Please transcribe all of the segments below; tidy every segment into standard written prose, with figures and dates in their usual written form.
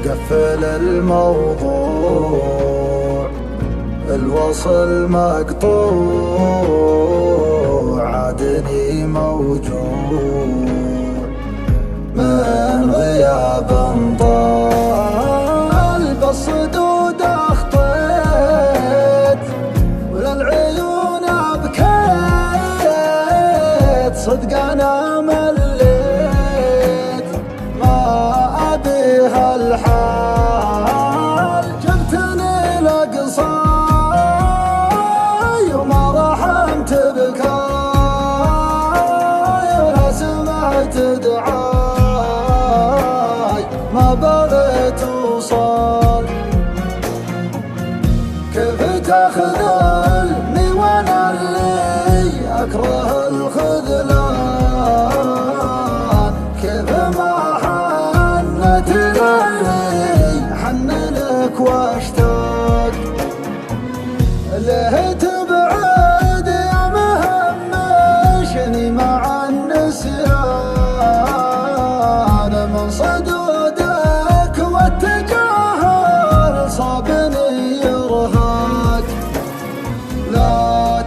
قفل الموضوع، الوصل مقطوع، عادني موجوع من غياب طال. بالصدود اخطيت وللعيون ابكيت، صدق انا مليت ما ابيها الحال. جبتني لقصاي وما رحمت بكاي، ولا سمعت دعاي ما بغيت وصال. كيف تخذلني وانا اللي اكره الخذلان، كيف ما حنت لي حن لك واشتاق. ليه تبعد يا مهمشني مع النسيان، من صدودك والتجاهل صابني يرهق. لا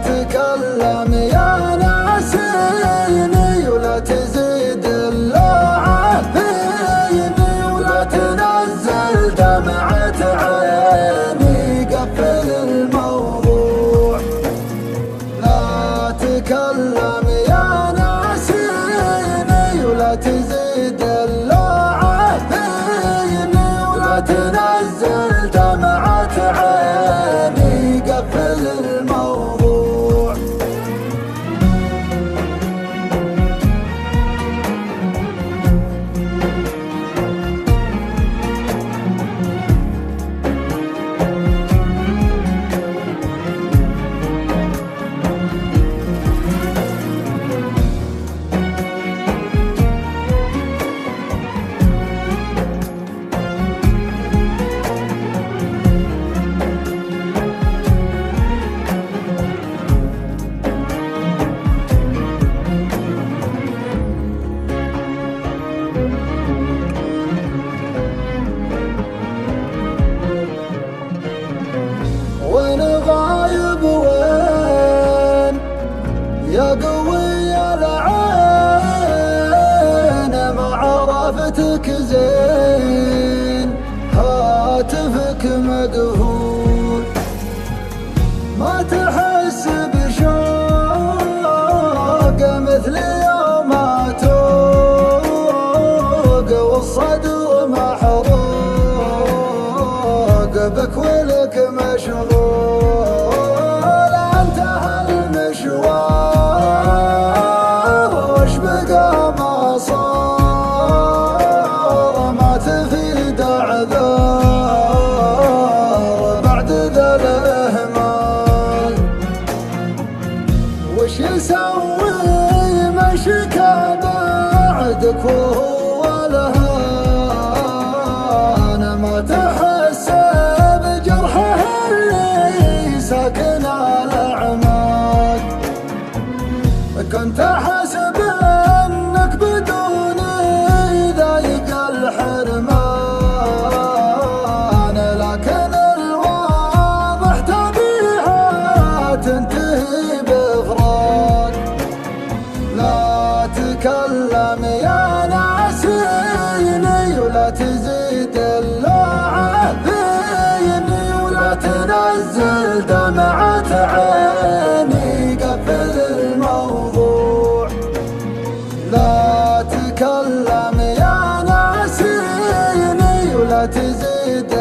تكلم يا ناسيني ولا تزيد اللوعة فيني، ولا تنزل دمعة عيني. قفل الموضوع، لا تكلم يا ناسيني ولا تزيد اللوعة فيني، ولا تنزل دمعة عيني. قفل الموضوع. وين غايب وين يا قوي العين، ما عرفتك زين هاتفك مقفول. ما تحس بشوق مثل يوم اتوق، والصدر محروق بك ولك مشغول. انتهى المشوار وش بقى ما صار، ما تفيد اعذار بعد ذا الاهمال. وش يسوي من شكا بعدك وهو لهان، ما تحسب جرحه اللي ساكن الاعماق. كنت احسب انك بدوني ضايق الحرمان، لكن الواضح تبيها تنتهي بفراق. لا تكلم يا ناسيني ولا تزيد اللوعة فيني، ولا تنزل دمعة عيني. قفل الموضوع، لا تكلم يا ناسيني ولا تزيد